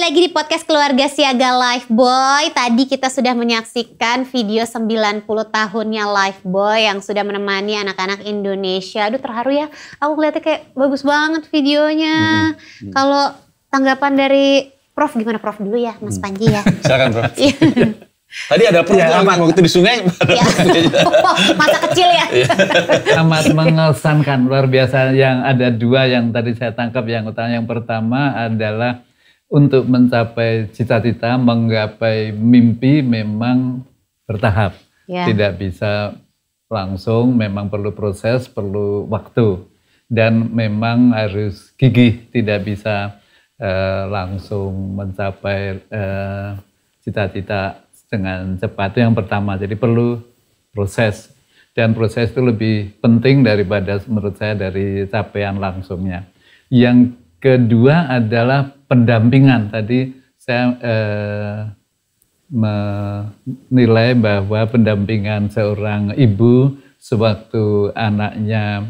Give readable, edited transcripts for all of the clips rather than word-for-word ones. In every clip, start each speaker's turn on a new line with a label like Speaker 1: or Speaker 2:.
Speaker 1: lagi di podcast Keluarga Siaga Lifeboy. Tadi kita sudah menyaksikan video 90 tahunnya Lifeboy yang sudah menemani anak-anak Indonesia. Aduh terharu ya, aku ngeliatnya kayak bagus banget videonya. Kalau tanggapan dari Prof, gimana Prof dulu ya, Mas Panji ya?
Speaker 2: Silakan Prof. Tadi ada Prof waktu di sungai.
Speaker 1: Masa kecil ya.
Speaker 3: Amat mengesankan, luar biasa. Yang ada dua yang tadi saya tangkap, yang utama. Yang pertama adalah untuk mencapai cita-cita, menggapai mimpi memang bertahap. Tidak bisa langsung, memang perlu proses, perlu waktu. Dan memang harus gigih, tidak bisa langsung mencapai cita-cita dengan cepat. Itu yang pertama, jadi perlu proses. Dan proses itu lebih penting daripada menurut saya dari capaian langsungnya. Yang kedua adalah pendampingan. Tadi saya menilai bahwa pendampingan seorang ibu sewaktu anaknya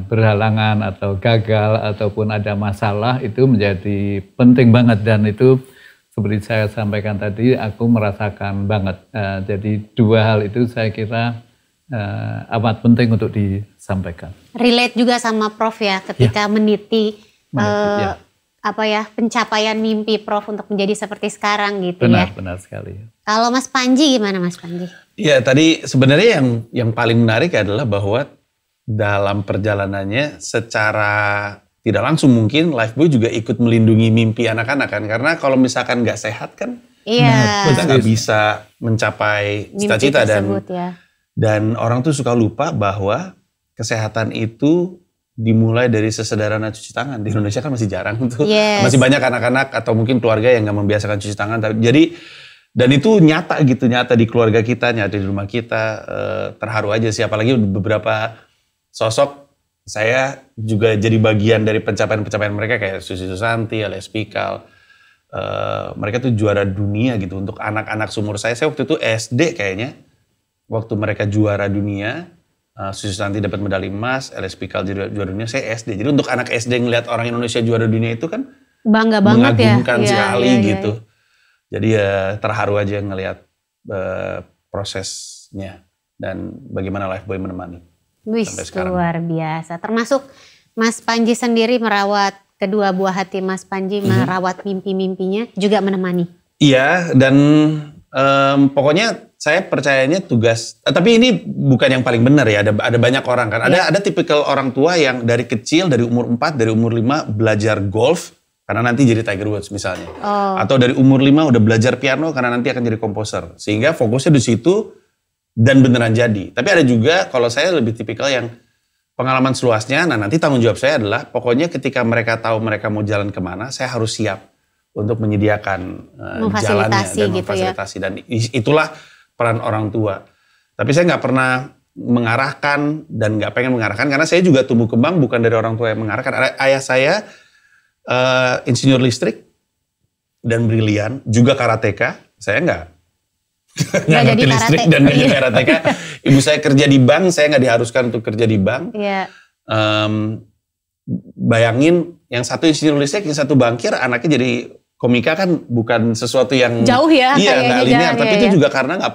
Speaker 3: berhalangan atau gagal ataupun ada masalah itu menjadi penting banget, dan itu seperti saya sampaikan tadi aku merasakan banget. Jadi dua hal itu saya kira amat penting untuk disampaikan. Relate
Speaker 1: juga sama Prof ya ketika meniti pencapaian mimpi Prof untuk menjadi seperti sekarang gitu.
Speaker 3: Benar sekali.
Speaker 1: Kalau Mas Panji gimana Mas Panji?
Speaker 2: Ya tadi sebenarnya yang paling menarik adalah bahwa dalam perjalanannya secara tidak langsung mungkin Lifeboy juga ikut melindungi mimpi anak-anak kan, karena kalau misalkan nggak sehat kan kita nggak bisa mencapai cita-cita. Dan orang tuh suka lupa bahwa kesehatan itu dimulai dari sesederhana cuci tangan. Di Indonesia kan masih jarang tuh. Masih banyak anak-anak atau mungkin keluarga yang nggak membiasakan cuci tangan. Jadi, dan itu nyata di keluarga kita, nyata di rumah kita. Terharu aja sih, apalagi beberapa sosok saya juga jadi bagian dari pencapaian-pencapaian mereka kayak Susi Susanti, Alias Pikal. Mereka tuh juara dunia gitu untuk anak-anak seumur saya. Saya waktu itu SD kayaknya. Waktu mereka juara dunia, Susi Susanti dapat medali emas, Alias Pikal juara dunia, saya SD. Jadi untuk anak SD ngelihat orang Indonesia juara dunia itu kan
Speaker 1: bangga banget ya.
Speaker 2: Mengagumkan sekali gitu. Jadi ya terharu aja ngelihat prosesnya dan bagaimana Lifeboy menemani.
Speaker 1: Wih, luar biasa. Termasuk Mas Panji sendiri merawat kedua buah hati Mas Panji, merawat mimpi-mimpinya, juga menemani.
Speaker 2: Iya, dan pokoknya saya percayanya tugas, tapi ini bukan yang paling benar ya, ada banyak orang kan. Ada tipikal orang tua yang dari kecil, dari umur 4, dari umur 5 belajar golf, karena nanti jadi Tiger Woods misalnya. Atau dari umur 5 udah belajar piano karena nanti akan jadi komposer. Sehingga fokusnya di situ dan beneran jadi. Tapi ada juga kalau saya lebih tipikal yang pengalaman seluasnya, nah nanti tanggung jawab saya adalah pokoknya ketika mereka tahu mereka mau jalan kemana, saya harus siap untuk menyediakan jalannya dan memfasilitasi. Dan itulah peran orang tua. Tapi saya nggak pernah mengarahkan dan nggak pengen mengarahkan karena saya juga tumbuh kembang bukan dari orang tua yang mengarahkan. Ayah saya insinyur listrik dan brilian, juga karateka. Saya nggak ngerti listrik dan nggak jadi karateka. Ibu saya kerja di bank, saya nggak diharuskan untuk kerja di bank. Bayangin yang satu insinyur listrik, yang satu bankir, anaknya jadi komika kan bukan sesuatu yang
Speaker 1: jauh ya,
Speaker 2: nggak linear, tapi itu juga karena nggak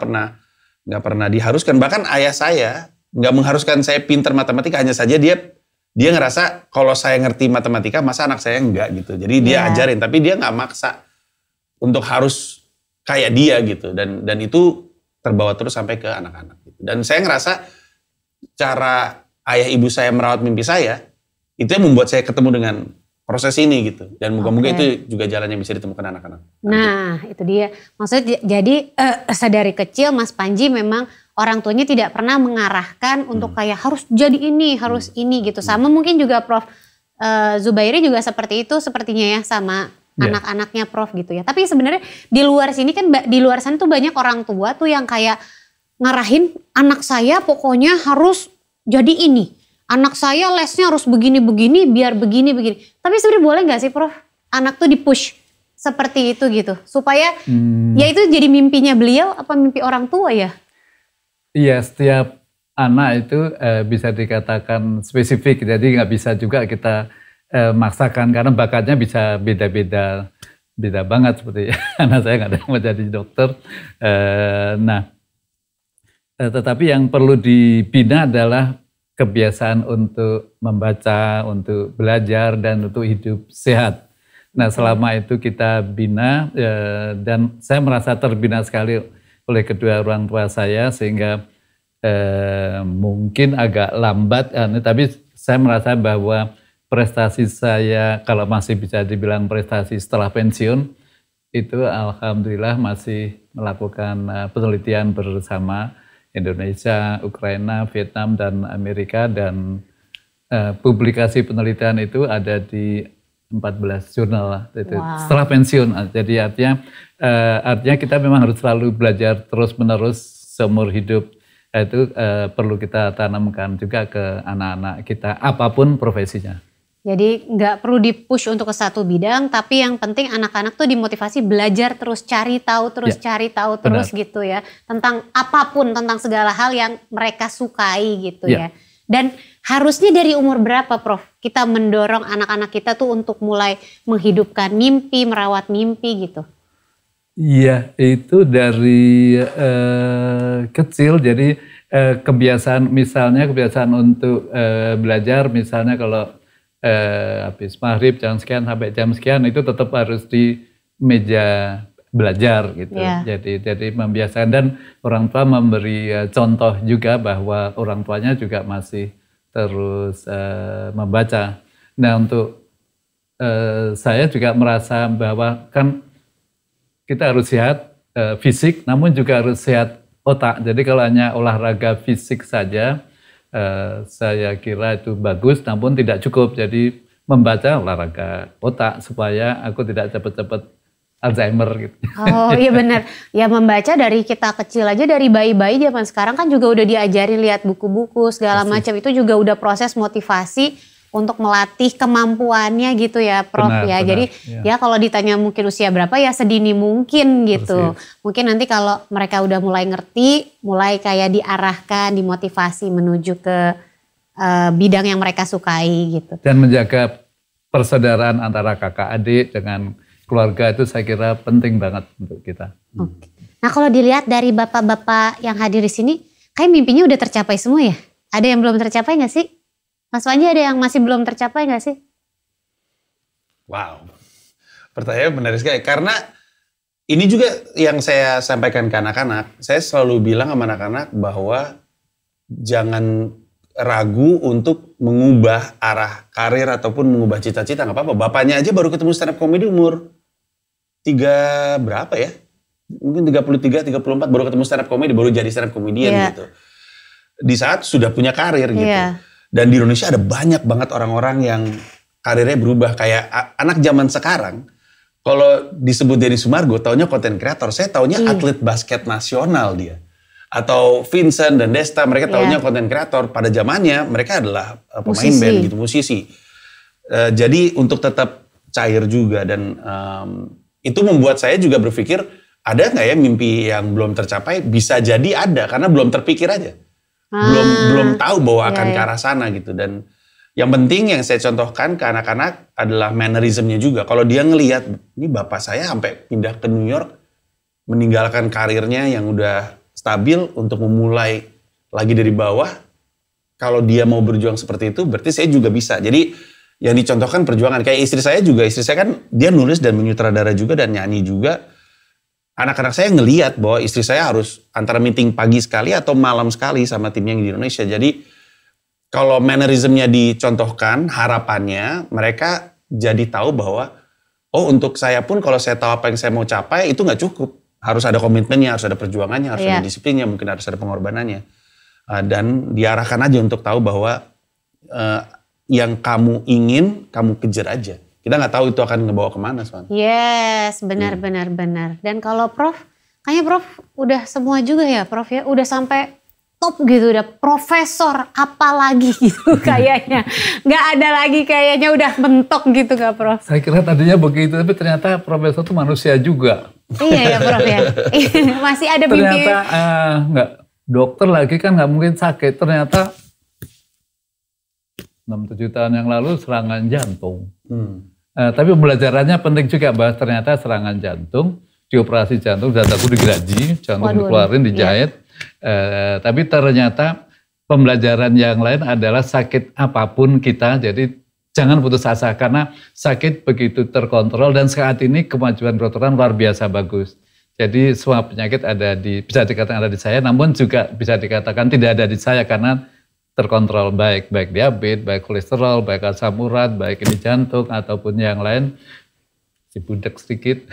Speaker 2: pernah diharuskan. Bahkan ayah saya nggak mengharuskan saya pintar matematika, hanya saja dia ngerasa kalau saya ngerti matematika masa anak saya enggak gitu. Jadi dia ajarin, tapi dia nggak maksa untuk harus kayak dia gitu. Dan itu terbawa terus sampai ke anak-anak. Gitu. Dan saya ngerasa cara ayah ibu saya merawat mimpi saya itu yang membuat saya ketemu dengan proses ini gitu, dan moga-moga itu juga jalan yang bisa ditemukan anak-anak.
Speaker 1: Nah itu dia, maksudnya jadi sedari kecil Mas Panji memang orang tuanya tidak pernah mengarahkan untuk kayak harus jadi ini, harus ini gitu. Sama mungkin juga Prof Zubairi juga seperti itu sepertinya ya sama anak-anaknya Prof gitu ya. Tapi sebenarnya di luar sini kan, di luar sana tuh banyak orang tua tuh yang kayak ngarahin anak saya pokoknya harus jadi ini. Anak saya lesnya harus begini-begini, biar begini-begini. Tapi sebenarnya boleh gak sih Prof? Anak tuh di-push seperti itu gitu. Supaya ya itu jadi mimpinya beliau apa mimpi orang tua ya?
Speaker 3: Iya, setiap anak itu bisa dikatakan spesifik. Jadi gak bisa juga kita maksakan karena bakatnya bisa beda banget seperti anak saya nggak ada yang mau jadi dokter. Tetapi yang perlu dibina adalah kebiasaan untuk membaca, untuk belajar, dan untuk hidup sehat. Nah, selama itu kita bina, dan saya merasa terbina sekali oleh kedua orang tua saya, sehingga mungkin agak lambat, tapi saya merasa bahwa prestasi saya, kalau masih bisa dibilang prestasi setelah pensiun, itu alhamdulillah masih melakukan penelitian bersama Indonesia, Ukraina, Vietnam, dan Amerika, dan publikasi penelitian itu ada di 14 jurnal setelah pensiun. Jadi artinya kita memang harus selalu belajar terus-menerus seumur hidup. Itu perlu kita tanamkan juga ke anak-anak kita, apapun profesinya.
Speaker 1: Jadi nggak perlu dipush untuk ke satu bidang, tapi yang penting anak-anak tuh dimotivasi belajar terus, cari tahu terus, cari tahu terus gitu ya. Tentang apapun, tentang segala hal yang mereka sukai gitu ya. Dan harusnya dari umur berapa Prof? Kita mendorong anak-anak kita tuh untuk mulai menghidupkan mimpi, merawat mimpi gitu.
Speaker 3: Iya, itu dari kecil. Jadi kebiasaan untuk belajar, misalnya kalau habis maghrib jam sekian sampai jam sekian itu tetap harus di meja belajar gitu. Jadi membiasakan, dan orang tua memberi contoh juga bahwa orang tuanya juga masih terus membaca. Nah, untuk saya juga merasa bahwa kan kita harus sehat fisik, namun juga harus sehat otak. Jadi kalau hanya olahraga fisik saja, saya kira itu bagus, namun tidak cukup. Jadi membaca olahraga otak supaya aku tidak cepat-cepat Alzheimer gitu.
Speaker 1: Oh iya benar. Ya membaca dari kita kecil aja, dari bayi-bayi zaman sekarang kan juga udah diajari lihat buku-buku segala macam. Itu juga udah proses motivasi untuk melatih kemampuannya gitu ya Prof. Benar. Jadi ya kalau ditanya mungkin usia berapa ya sedini mungkin gitu. Persis. Mungkin nanti kalau mereka udah mulai ngerti, mulai kayak diarahkan, dimotivasi menuju ke bidang yang mereka sukai gitu.
Speaker 3: Dan menjaga persaudaraan antara kakak adik dengan keluarga itu saya kira penting banget untuk kita.
Speaker 1: Oke. Nah kalau dilihat dari bapak-bapak yang hadir di sini, kayak mimpinya udah tercapai semua ya? Ada yang belum tercapai nggak sih? Mas Panji ada yang masih belum tercapai nggak sih?
Speaker 2: Wow, pertanyaan menarik sekali. Karena ini juga yang saya sampaikan ke anak-anak. Saya selalu bilang sama anak-anak bahwa jangan ragu untuk mengubah arah karir ataupun mengubah cita-cita. Nggak apa-apa. Bapaknya aja baru ketemu stand up comedy umur 3 berapa ya? Mungkin 33, 34 baru ketemu stand up comedy, baru jadi stand up comedian gitu. Di saat sudah punya karir gitu. Dan di Indonesia ada banyak banget orang-orang yang karirnya berubah. Kayak anak zaman sekarang, kalau disebut Denny Sumargo, taunya content creator. Saya taunya atlet basket nasional dia. Atau Vincent dan Desta, mereka taunya content creator. Pada zamannya mereka adalah pemain band gitu, musisi. Jadi untuk tetap cair juga. Dan itu membuat saya juga berpikir, ada nggak ya mimpi yang belum tercapai? Bisa jadi ada, karena belum terpikir aja. Belum tahu bahwa akan ke arah sana gitu. Dan yang penting yang saya contohkan ke anak-anak adalah mannerismnya juga. Kalau dia ngelihat, ini bapak saya sampai pindah ke New York, meninggalkan karirnya yang udah stabil untuk memulai lagi dari bawah. Kalau dia mau berjuang seperti itu, berarti saya juga bisa. Jadi yang dicontohkan perjuangan. Kayak istri saya kan dia nulis dan menyutradara juga dan nyanyi juga. Anak-anak saya ngelihat bahwa istri saya harus antara meeting pagi sekali atau malam sekali sama timnya yang di Indonesia. Jadi kalau mannerismnya dicontohkan, harapannya mereka jadi tahu bahwa untuk saya pun kalau saya tahu apa yang saya mau capai itu nggak cukup. Harus ada komitmennya, harus ada perjuangannya, harus ada disiplinnya, mungkin harus ada pengorbanannya. Dan diarahkan aja untuk tahu bahwa yang kamu ingin, kamu kejar aja. Kita nggak tahu itu akan ngebawa kemana, Swan.
Speaker 1: Yes, benar. Dan kalau Prof, kayaknya Prof udah semua juga ya, Prof ya, udah sampai top gitu, udah profesor apa lagi gitu kayaknya. Nggak ada lagi kayaknya, udah mentok gitu nggak Prof?
Speaker 3: Saya kira tadinya begitu, tapi ternyata profesor itu manusia juga.
Speaker 1: Iya ya Prof ya, masih ada mimpi.
Speaker 3: Ternyata nggak, dokter lagi kan nggak mungkin sakit, ternyata 6-7 tahun yang lalu serangan jantung. Tapi pembelajarannya penting juga bahwa ternyata serangan jantung, dioperasi jantung, dadaku digaji, jantung dikeluarin, dijahit. Tapi ternyata pembelajaran yang lain adalah sakit apapun kita, jadi jangan putus asa karena sakit begitu terkontrol dan saat ini kemajuan kedokteran luar biasa bagus. Jadi semua penyakit bisa dikatakan ada di saya, namun juga bisa dikatakan tidak ada di saya karena terkontrol baik diabetes, baik kolesterol, baik asam urat, baik ini jantung ataupun yang lain. Si budak sedikit,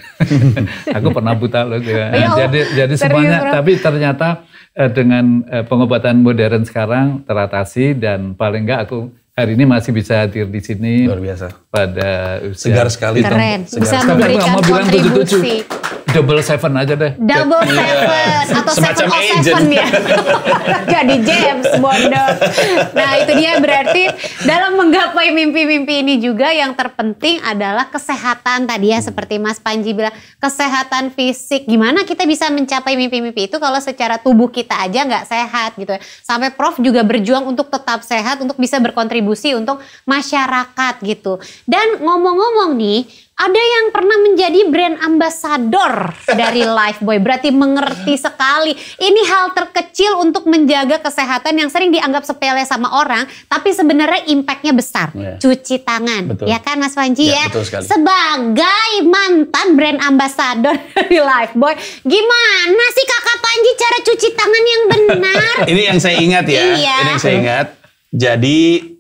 Speaker 3: aku pernah buta loh. Jadi semuanya, tapi ternyata dengan pengobatan modern sekarang teratasi dan paling enggak aku hari ini masih bisa hadir di sini.
Speaker 2: Luar biasa.
Speaker 3: Pada usia.
Speaker 2: Segar sekali.
Speaker 1: Keren. Bisa memberikan kontribusi.
Speaker 3: Double 7 aja deh.
Speaker 1: Double 7 atau
Speaker 2: semacam
Speaker 1: 707 ya. Jadi James Bond. Nah itu dia berarti dalam menggapai mimpi-mimpi ini juga yang terpenting adalah kesehatan tadi ya. Seperti Mas Panji bilang, kesehatan fisik. Gimana kita bisa mencapai mimpi-mimpi itu kalau secara tubuh kita aja nggak sehat gitu ya. Sampai Prof juga berjuang untuk tetap sehat, untuk bisa berkontribusi untuk masyarakat gitu. Dan ngomong-ngomong nih, ada yang pernah menjadi brand ambassador dari Lifebuoy, berarti mengerti sekali. Ini hal terkecil untuk menjaga kesehatan yang sering dianggap sepele sama orang, tapi sebenarnya impactnya besar. Cuci tangan,
Speaker 2: betul.
Speaker 1: Ya kan Mas Panji ya?
Speaker 2: Betul sekali.
Speaker 1: Sebagai mantan brand ambassador dari Lifebuoy, gimana sih Kakak Panji cara cuci tangan yang benar?
Speaker 2: Ini yang saya ingat ya,
Speaker 1: Iya.
Speaker 2: Ini yang saya ingat. Jadi,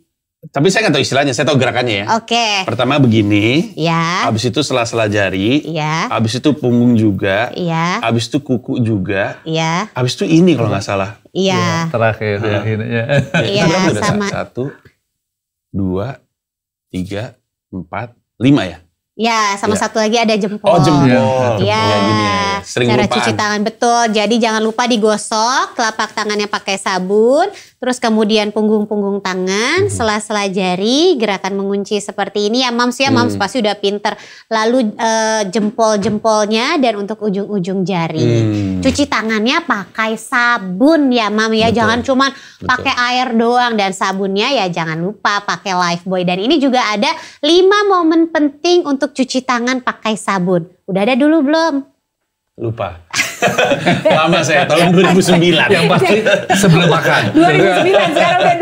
Speaker 2: tapi saya nggak tahu istilahnya, saya tahu gerakannya ya.
Speaker 1: Oke.
Speaker 2: Pertama begini,
Speaker 1: Ya.
Speaker 2: habis itu sela-sela jari,
Speaker 1: Ya.
Speaker 2: habis itu punggung juga,
Speaker 1: Iya.
Speaker 2: habis itu kuku juga,
Speaker 1: Iya.
Speaker 2: habis itu ini kalau nggak salah.
Speaker 1: Iya.
Speaker 3: Terakhir ya ini ya.
Speaker 1: Iya,
Speaker 2: Itu berapa udah?
Speaker 1: sama.
Speaker 2: 1, 2, 3, 4, 5 ya?
Speaker 1: Ya, sama
Speaker 2: Ya.
Speaker 1: satu lagi ada jempol.
Speaker 2: Oh jempol.
Speaker 1: Iya,
Speaker 2: Ya, gini ya. Sering
Speaker 1: cara
Speaker 2: lupaan.
Speaker 1: cuci tangan betul. Jadi jangan lupa digosok telapak tangannya pakai sabun, terus kemudian punggung-punggung tangan, sela-sela jari, gerakan mengunci seperti ini ya Mams ya. Mams pasti udah pinter. Lalu jempol-jempolnya dan untuk ujung-ujung jari. Cuci tangannya pakai sabun ya Mam ya.
Speaker 2: Betul.
Speaker 1: Jangan cuman pakai air doang, dan sabunnya ya jangan lupa pakai Lifebuoy. Dan ini juga ada 5 momen penting untuk cuci tangan pakai sabun. Udah ada dulu belum?
Speaker 2: Lupa. Lama saya, tahun 2009.
Speaker 3: Yang pasti sebelum makan.
Speaker 1: 2009, sekarang udah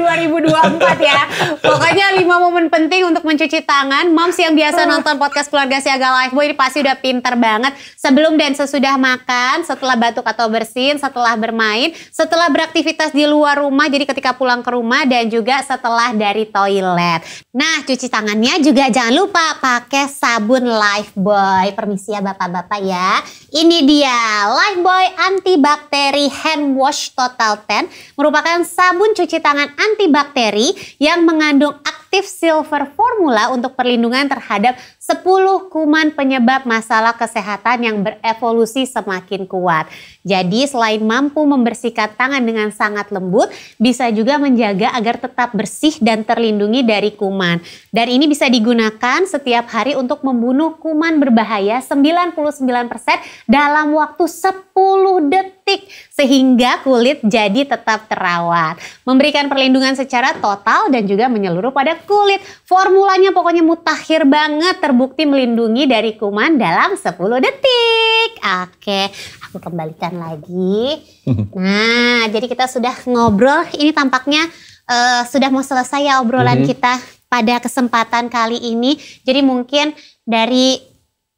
Speaker 1: 2024 ya. Pokoknya 5 momen penting untuk mencuci tangan. Moms yang biasa nonton podcast Keluarga Siaga Lifebuoy ini pasti udah pinter banget. Sebelum dan sesudah makan, setelah batuk atau bersin, setelah bermain, setelah beraktivitas di luar rumah, jadi ketika pulang ke rumah, dan juga setelah dari toilet. Nah, cuci tangannya juga jangan lupa pakai sabun Lifebuoy. Permisi ya bapak-bapak ya. Ini dia Lifebuoy Antibakteri Hand Wash Total 10 merupakan sabun cuci tangan antibakteri yang mengandung aktif silver formula untuk perlindungan terhadap 10 kuman penyebab masalah kesehatan yang berevolusi semakin kuat. Jadi selain mampu membersihkan tangan dengan sangat lembut, bisa juga menjaga agar tetap bersih dan terlindungi dari kuman. Dan ini bisa digunakan setiap hari untuk membunuh kuman berbahaya 99% dalam waktu 10 detik. Sehingga kulit jadi tetap terawat. Memberikan perlindungan secara total dan juga menyeluruh pada kulit. Formulanya pokoknya mutakhir banget, terbukti melindungi dari kuman dalam 10 detik. Oke, aku kembalikan lagi. Nah, jadi kita sudah ngobrol. Ini tampaknya sudah mau selesai ya obrolan kita pada kesempatan kali ini. Jadi mungkin dari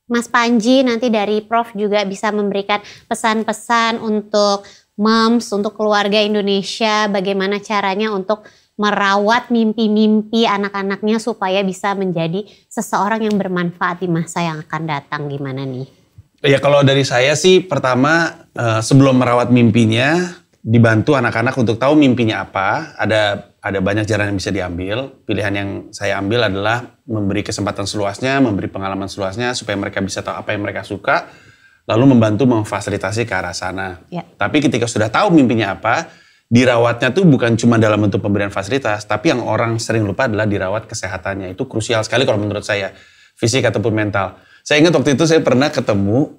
Speaker 1: Mas Panji, nanti dari Prof juga bisa memberikan pesan-pesan untuk moms, untuk keluarga Indonesia, bagaimana caranya untuk merawat mimpi-mimpi anak-anaknya supaya bisa menjadi seseorang yang bermanfaat di masa yang akan datang. Gimana nih?
Speaker 2: Ya kalau dari saya sih pertama sebelum merawat mimpinya, dibantu anak-anak untuk tahu mimpinya apa. Ada banyak jalan yang bisa diambil. Pilihan yang saya ambil adalah memberi kesempatan seluasnya, memberi pengalaman seluasnya supaya mereka bisa tahu apa yang mereka suka, lalu membantu memfasilitasi ke arah sana.
Speaker 1: Ya.
Speaker 2: Tapi ketika sudah tahu mimpinya apa, dirawatnya tuh bukan cuma dalam bentuk pemberian fasilitas, tapi yang orang sering lupa adalah dirawat kesehatannya. Itu krusial sekali kalau menurut saya, fisik ataupun mental. Saya ingat waktu itu saya pernah ketemu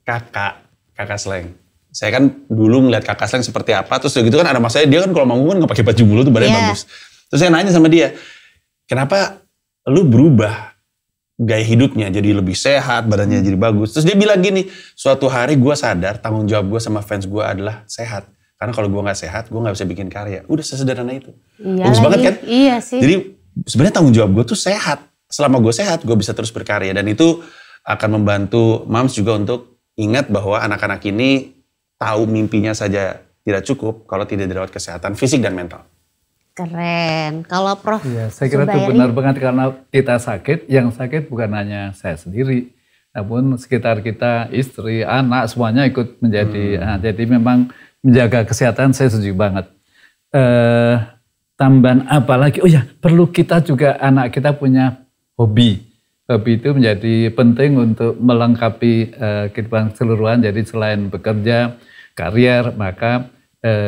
Speaker 2: kakak Sleng. Saya kan dulu ngeliat kakak Sleng seperti apa, terus gitu kan ada masanya dia kan kalau manggung kan nggak pakai baju mulu tuh badannya bagus. Terus saya nanya sama dia, kenapa lu berubah gaya hidupnya jadi lebih sehat, badannya jadi bagus. Terus dia bilang gini, suatu hari gue sadar tanggung jawab gue sama fans gue adalah sehat. Karena kalau gue gak sehat, gue gak bisa bikin karya. Udah sesederhana itu.
Speaker 1: Iya
Speaker 2: bagus
Speaker 1: lagi.
Speaker 2: banget kan?
Speaker 1: Iya sih.
Speaker 2: Jadi sebenarnya tanggung jawab gue tuh sehat. Selama gue sehat, gue bisa terus berkarya. Dan itu akan membantu Mams juga untuk ingat bahwa anak-anak ini tahu mimpinya saja tidak cukup kalau tidak dirawat kesehatan fisik dan mental.
Speaker 1: Keren. Kalau Prof
Speaker 3: Ya, saya kira itu
Speaker 1: Zubairi?
Speaker 3: benar banget karena kita sakit, yang sakit bukan hanya saya sendiri, namun sekitar kita, istri, anak, semuanya ikut menjadi. Nah, jadi memang menjaga kesehatan saya setuju banget. Tambahan apa lagi? Oh ya, perlu kita juga anak kita punya hobi. Hobi itu menjadi penting untuk melengkapi kehidupan keseluruhan. Jadi selain bekerja, karier, maka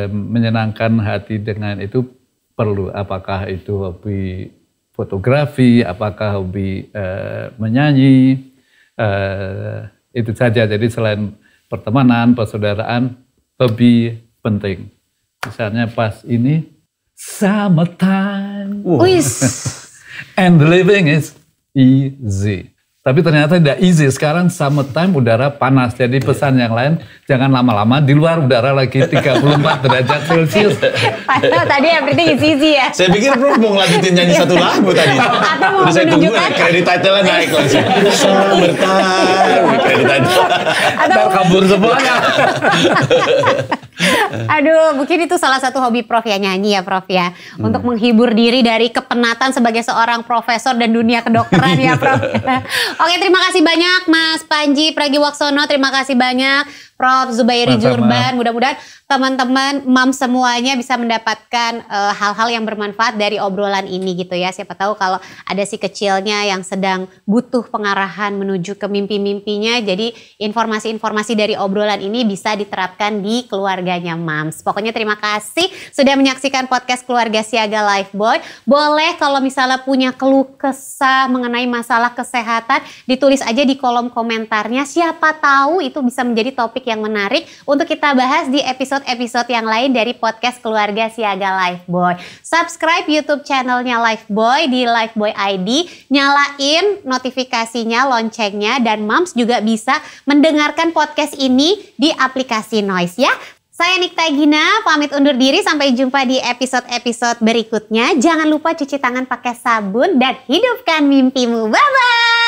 Speaker 3: menyenangkan hati dengan itu perlu. Apakah itu hobi fotografi, apakah hobi menyanyi, itu saja. Jadi selain pertemanan, persaudaraan, hobi penting. Misalnya pas ini summertime, and the living is easy. Tapi ternyata tidak easy. Sekarang summertime udara panas. Jadi pesan yang lain, jangan lama-lama di luar udara lagi 34 derajat Celcius.
Speaker 1: Padahal tadi everything is easy ya.
Speaker 2: Saya pikir Prof mau ngelanjutin nyanyi satu lagu tadi.
Speaker 1: Atau mau
Speaker 2: Udah saya tunggu
Speaker 1: menunjukkan.
Speaker 2: kredit title-nya naik langsung. Summertime, kredit title.
Speaker 3: Ntar kabur semuanya.
Speaker 1: Aduh, mungkin itu salah satu hobi Prof ya, nyanyi ya Prof ya. Untuk menghibur diri dari kepenatan sebagai seorang profesor dan dunia kedokteran ya Prof. Oke, terima kasih banyak Mas Panji Pragiwaksono, terima kasih banyak Prof Zubairi
Speaker 3: Sama-sama.
Speaker 1: Jurban. Mudah-mudahan teman-teman Mams semuanya bisa mendapatkan hal-hal yang bermanfaat dari obrolan ini gitu ya. Siapa tahu kalau ada si kecilnya yang sedang butuh pengarahan menuju ke mimpi-mimpinya. Jadi informasi-informasi dari obrolan ini bisa diterapkan di keluarganya Mams. Pokoknya terima kasih sudah menyaksikan podcast Keluarga Siaga Lifeboy. Boleh kalau misalnya punya keluh kesah mengenai masalah kesehatan, ditulis aja di kolom komentarnya. Siapa tahu itu bisa menjadi topik yang menarik untuk kita bahas di episode-episode yang lain dari podcast Keluarga Siaga Lifeboy. Subscribe YouTube channelnya Lifeboy di Lifeboy ID, nyalain notifikasinya, loncengnya, dan Mams juga bisa mendengarkan podcast ini di aplikasi Noise ya. Saya Nikta Gina, pamit undur diri, sampai jumpa di episode-episode berikutnya. Jangan lupa cuci tangan pakai sabun dan hidupkan mimpimu. Bye-bye!